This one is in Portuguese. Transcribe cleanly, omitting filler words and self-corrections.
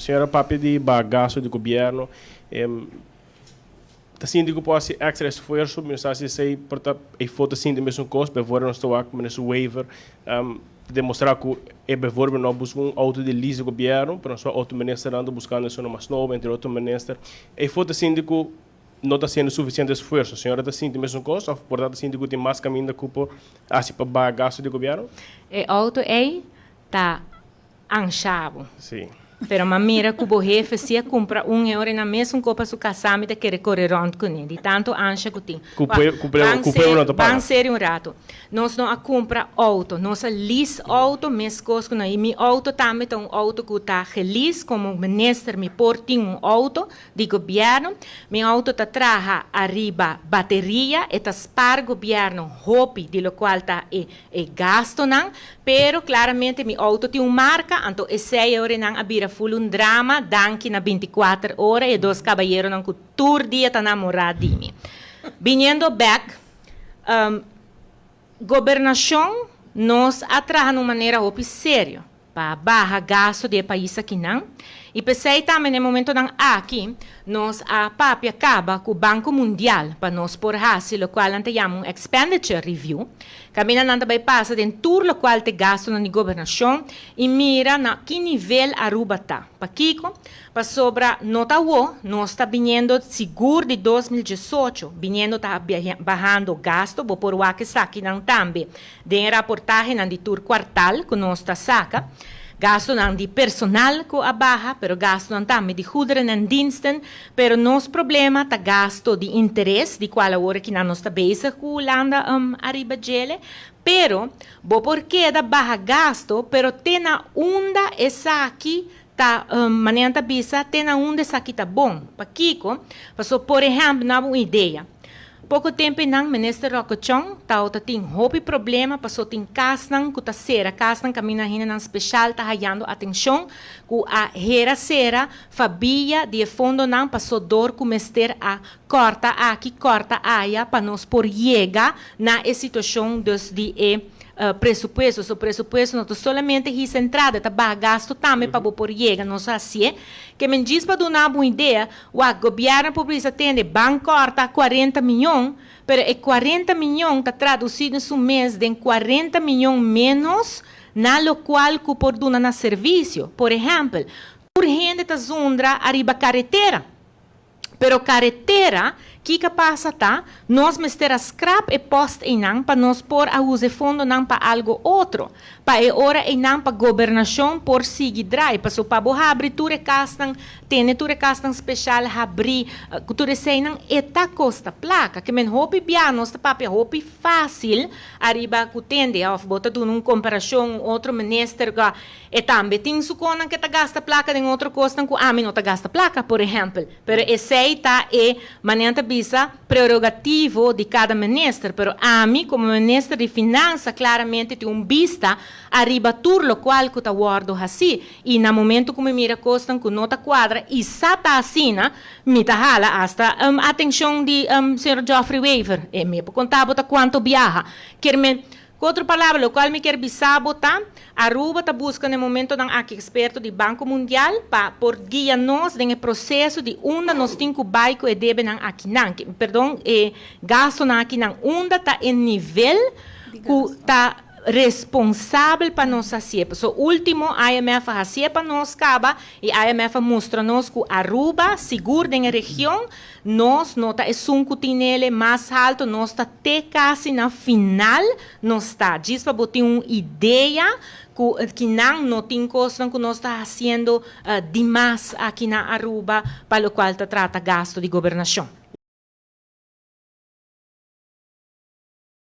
senhora papel de bagaço do governo, o síndico pode fazer extra esforço, mas assim sei portar a foto assim de mesmo costo, para nós estou aqui nesse waiver, demonstrar que é para não buscar auto de lease do governo, para nós auto ministro ando buscando isso mais novo entre outro ministro, a foto síndico não está sendo suficiente esforço, a senhora está sentindo mesmo costo, portanto o síndico tem mais caminho da culpa assim para bagaço do governo? E auto está anchado. Sim. Pero ma mira que o jefe se compra euro na mesma copa su casamento que recorre rond com ele. De tanto ancha que tem. Van ser rato. Nós não a compra auto. Nós a lease auto, mes coisas que e mi auto também é auto que está release como ministro me porta auto de governo. Mi auto está traja arriba bateria e está spar governo hopi de lo qual está e gasto não. Pero claramente mi auto tem marca, então esse euro não abira full drama, danke na 24 horas e dois caballeros não que todo dia tá namorado de mim. Viniendo back, governação nos atraja de uma maneira muito séria para barra gasto de país aqui não. E pensei também no momento não aqui, nós a papi acaba com o Banco Mundial para nós por fácil, o qual nós chamamos expenditure review. Camina nanda vai passa em tudo o qual te gasto na governação e mira na que nível Aruba tá. Para Kiko, para sobra nota o, nós está vindo seguro de 2018, vindo tá bajando gasto, vou por o que saque não também. De reportagem na de tur quartal que nós está saca. Gasto não de personal que a barra, pero gasto não também de goederen en diensten, pero nos problema tá gasto de interesse, de qual a hora que nós está bezig com landa arriba gele, pero bo porque da barra gasto, pero tena onda essa aqui tá maneira bisa, tena onda essa aqui tá bom. Pa Kiko, passou por exemplo, na uma ideia. Pouco tempo nang ministro Rocochong, tao tem hopi problema, passou tem casnang kuta sera, casnang kami na hina ng special ta hayando atenção ku a hera sera, fabia de fundo nang passou dor ku mester a corta aqui, corta aya, para nos por llega na situação dos de pressuposto, o pressuposto não solamente é centrado, tá gasto também para por chega, não sei se que me diz para dar uma ideia, o governo público tem banco corta 40 milhões, pero é 40 milhões está traduzido em um mês de 40 milhões menos na lo qual que por dar na serviço, por exemplo, por gente tá zundra arriba carretera, pero carretera que passa tá, nós mestera scrap e post inang para nós por a use fundo não para algo outro, para e ora inang para governação por seguir drive, para so para abrir ture castan, tem ture castan special abrir, ture sei nang eta costa placa, que men hopi piano, sta papel hopi fácil, arriba ku tende of bota tu num comparação outro minister ga e também tem suconan que tá gasta placa em outro costa ku a mim não tá gasta placa, por exemplo, pero esse tá e manenta bisa prerogativo de cada ministro, pero a mim como ministro de finanças claramente tem vista arriba tudo o qual que tá guardo assim e na momento como mira costan com nota quadra e sata assina me tá hala hasta atenção de senhor Geoffrey Waver e me contar bota quanto viaja quer me com outra palavra, o qual me quer bisabotar, Aruba está buscando no momento um experto do Banco Mundial para por guiar nós no processo de onde nós temos bairro e deve não aqui não, perdão, gasto não aqui não, onde está em nível que está responsável para nós fazer. So, último IMF fazer para nós caba e IMF mostra nos que Aruba seguro na região nós nota é que tem ele mais alto nós está até quase na final nós está diz para botar uma ideia que não tem coisa que nós está fazendo demais aqui na Aruba para o qual trata gasto de governação.